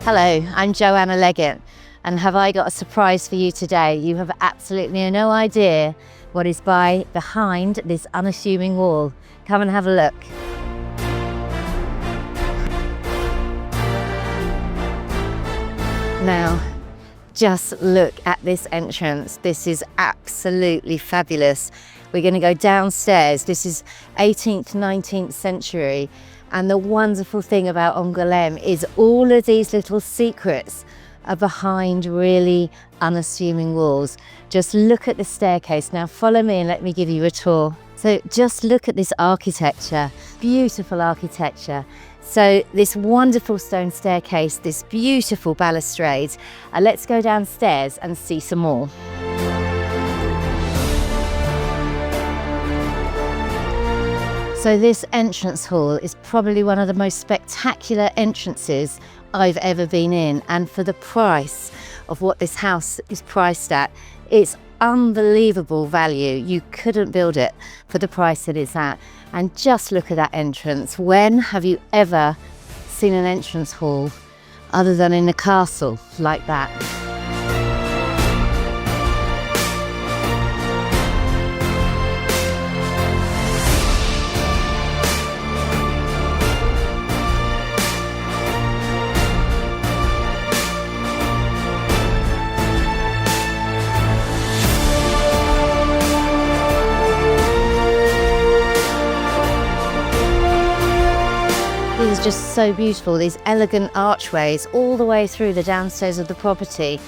Hello, I'm Joanna Leggett, and have I got a surprise for you today? You have absolutely no idea what is behind this unassuming wall. Come and have a look. Now, just look at this entrance. This is absolutely fabulous. We're going to go downstairs. This is 18th, 19th century. And the wonderful thing about Angoulême is all of these little secrets are behind really unassuming walls. Just look at the staircase. Now follow me and let me give you a tour. So just look at this architecture, beautiful architecture. So this wonderful stone staircase, this beautiful balustrade. Let's go downstairs and see some more. So this entrance hall is probably one of the most spectacular entrances I've ever been in, and for the price of what this house is priced at, it's unbelievable value. You couldn't build it for the price it is at. And just look at that entrance. When have you ever seen an entrance hall other than in a castle like that? This is just so beautiful, these elegant archways all the way through the downstairs of the property.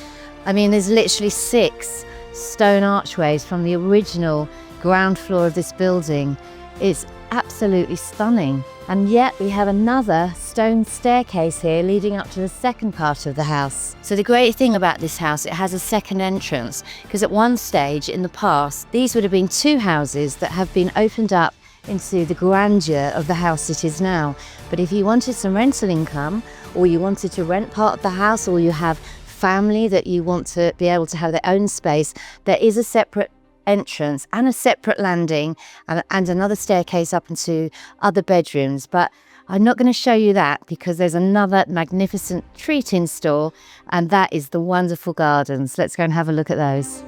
I mean, there's literally 6 stone archways from the original ground floor of this building. It's absolutely stunning. And yet we have another stone staircase here leading up to the second part of the house. So the great thing about this house, it has a second entrance, because at one stage in the past, these would have been 2 houses that have been opened up into the grandeur of the house it is now. But if you wanted some rental income, or you wanted to rent part of the house, or you have family that you want to be able to have their own space, there is a separate entrance and a separate landing and another staircase up into other bedrooms. But I'm not going to show you that because there's another magnificent treat in store, and that is the wonderful gardens. Let's go and have a look at those.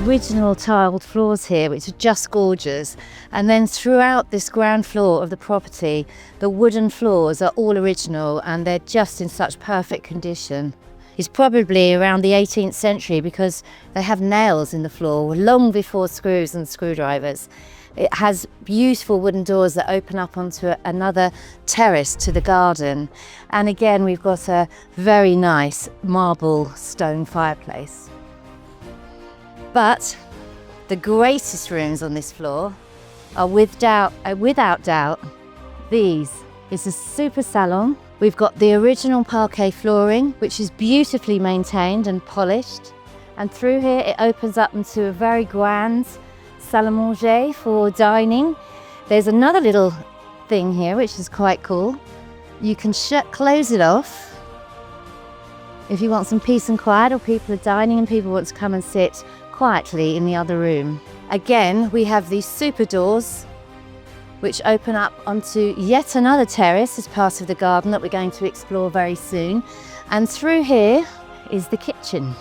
Original tiled floors here, which are just gorgeous, and then throughout this ground floor of the property, the wooden floors are all original and they're just in such perfect condition. It's probably around the 18th century because they have nails in the floor long before screws and screwdrivers. It has beautiful wooden doors that open up onto another terrace to the garden, and again we've got a very nice marble stone fireplace. But the greatest rooms on this floor are without doubt these. It's a super salon. We've got the original parquet flooring, which is beautifully maintained and polished. And through here it opens up into a very grand salle à manger for dining. There's another little thing here which is quite cool. You can close it off if you want some peace and quiet, or people are dining and people want to come and sit quietly in the other room. Again, we have these super doors which open up onto yet another terrace as part of the garden that we're going to explore very soon. And through here is the kitchen.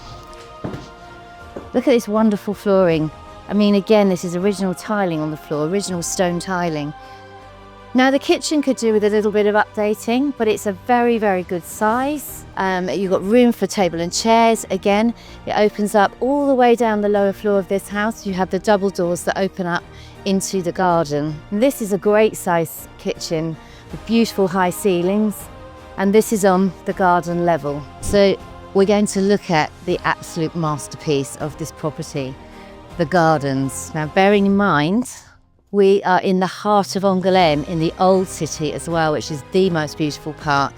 Look at this wonderful flooring. I mean, again, this is original tiling on the floor, original stone tiling. Now the kitchen could do with a little bit of updating, but it's a very, very good size. You've got room for table and chairs. Again, it opens up all the way down the lower floor of this house. You have the double doors that open up into the garden. And this is a great size kitchen with beautiful high ceilings, and this is on the garden level. So we're going to look at the absolute masterpiece of this property, the gardens. Now bearing in mind, we are in the heart of Angoulême, in the old city as well, which is the most beautiful part.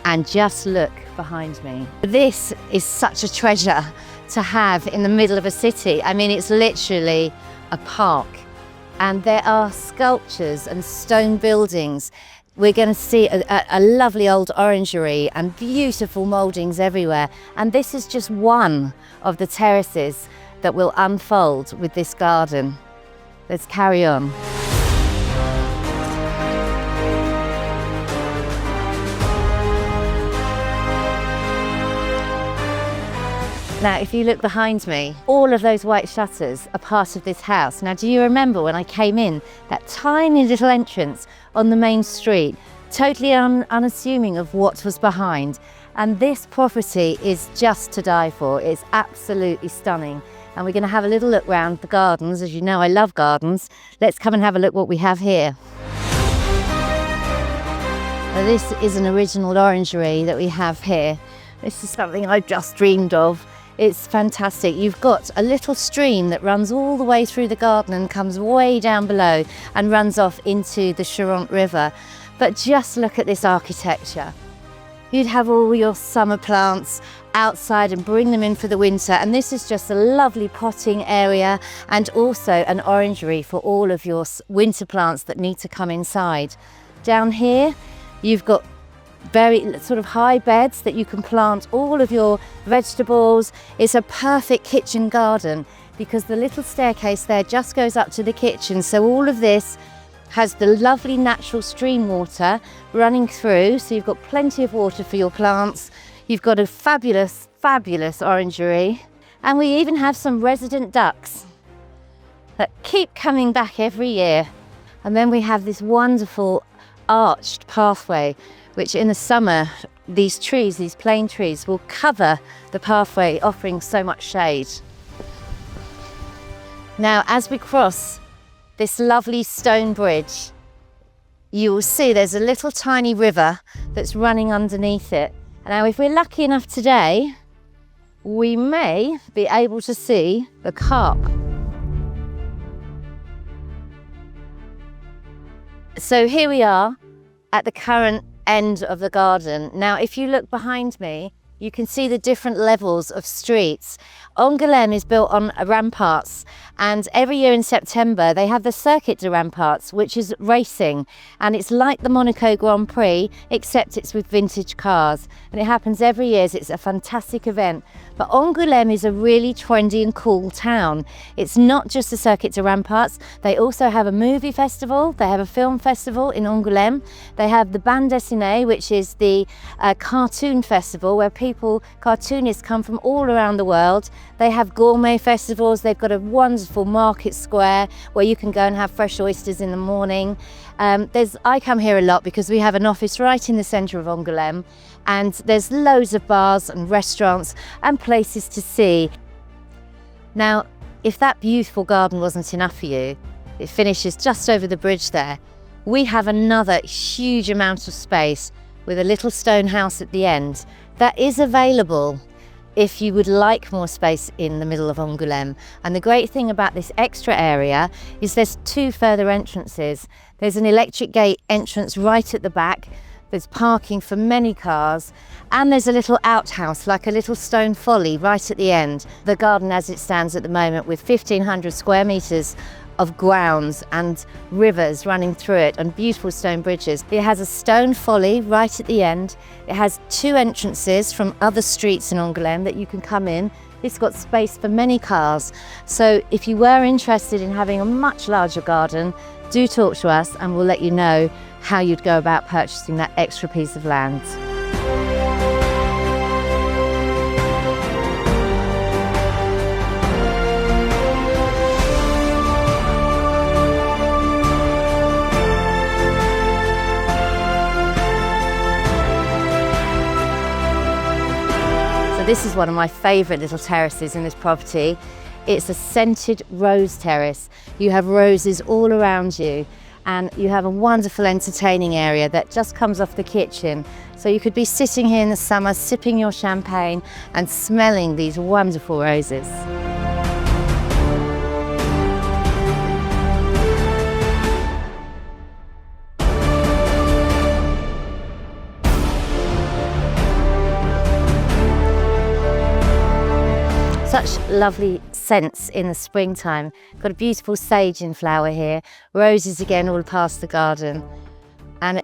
And just look behind me. This is such a treasure to have in the middle of a city. I mean, it's literally a park. And there are sculptures and stone buildings. We're going to see a lovely old orangery and beautiful mouldings everywhere. And this is just one of the terraces that will unfold with this garden. Let's carry on. Now, if you look behind me, all of those white shutters are part of this house. Now, do you remember when I came in, that tiny little entrance on the main street, totally unassuming of what was behind? And this property is just to die for. It's absolutely stunning. And we're going to have a little look round the gardens. As you know, I love gardens. Let's come and have a look what we have here. Now, this is an original orangery that we have here. This is something I've just dreamed of. It's fantastic. You've got a little stream that runs all the way through the garden and comes way down below and runs off into the Charente River. But just look at this architecture. You'd have all your summer plants outside and bring them in for the winter. And this is just a lovely potting area and also an orangery for all of your winter plants that need to come inside. Down here, you've got very sort of high beds that you can plant all of your vegetables. It's a perfect kitchen garden because the little staircase there just goes up to the kitchen. So all of this has the lovely natural stream water running through. So you've got plenty of water for your plants. You've got a fabulous, fabulous orangery. And we even have some resident ducks that keep coming back every year. And then we have this wonderful arched pathway, which in the summer, these trees, these plane trees, will cover the pathway, offering so much shade. Now, as we cross this lovely stone bridge, you will see there's a little tiny river that's running underneath it. Now, if we're lucky enough today, we may be able to see the carp. So here we are at the current end of the garden. Now, if you look behind me, you can see the different levels of streets. Angoulême is built on ramparts, and every year in September they have the Circuit de Ramparts, which is racing, and it's like the Monaco Grand Prix, except it's with vintage cars, and it happens every year. It's a fantastic event. But Angoulême is a really trendy and cool town. It's not just the Circuit de Ramparts. They also have a movie festival. They have a film festival in Angoulême. They have the Bande Dessinée, which is the cartoon festival where cartoonists come from all around the world. They have gourmet festivals. They've got a wonderful market square where you can go and have fresh oysters in the morning. I come here a lot because we have an office right in the centre of Angoulême, and there's loads of bars and restaurants and places to see. Now, if that beautiful garden wasn't enough for you, it finishes just over the bridge there. We have another huge amount of space with a little stone house at the end that is available if you would like more space in the middle of Angoulême. And the great thing about this extra area is there's two further entrances. There's an electric gate entrance right at the back. There's parking for many cars, and there's a little outhouse, like a little stone folly right at the end. The garden as it stands at the moment, with 1,500 square metres of grounds and rivers running through it and beautiful stone bridges. It has a stone folly right at the end. It has two entrances from other streets in Angoulême that you can come in. It's got space for many cars. So if you were interested in having a much larger garden, do talk to us and we'll let you know how you'd go about purchasing that extra piece of land. So this is one of my favourite little terraces in this property. It's a scented rose terrace. You have roses all around you, and you have a wonderful entertaining area that just comes off the kitchen. So you could be sitting here in the summer, sipping your champagne and smelling these wonderful roses. Such lovely scents in the springtime. Got a beautiful sage in flower here, roses again all past the garden, and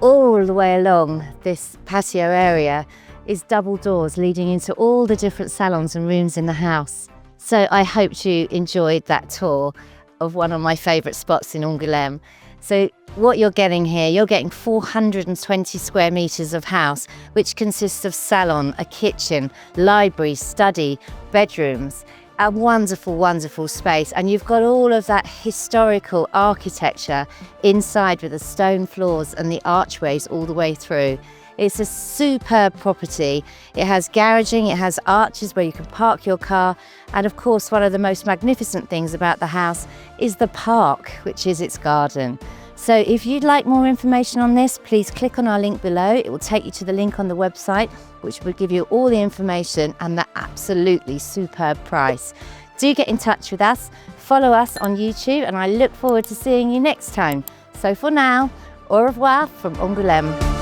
all the way along this patio area is double doors leading into all the different salons and rooms in the house. So I hope you enjoyed that tour of one of my favourite spots in Angoulême. So what you're getting here, you're getting 420 square metres of house, which consists of salon, a kitchen, library, study, bedrooms, a wonderful, wonderful space. And you've got all of that historical architecture inside with the stone floors and the archways all the way through. It's a superb property. It has garaging, it has arches where you can park your car. And of course, one of the most magnificent things about the house is the park, which is its garden. So if you'd like more information on this, please click on our link below. It will take you to the link on the website, which will give you all the information and the absolutely superb price. Do get in touch with us, follow us on YouTube, and I look forward to seeing you next time. So for now, au revoir from Angoulême.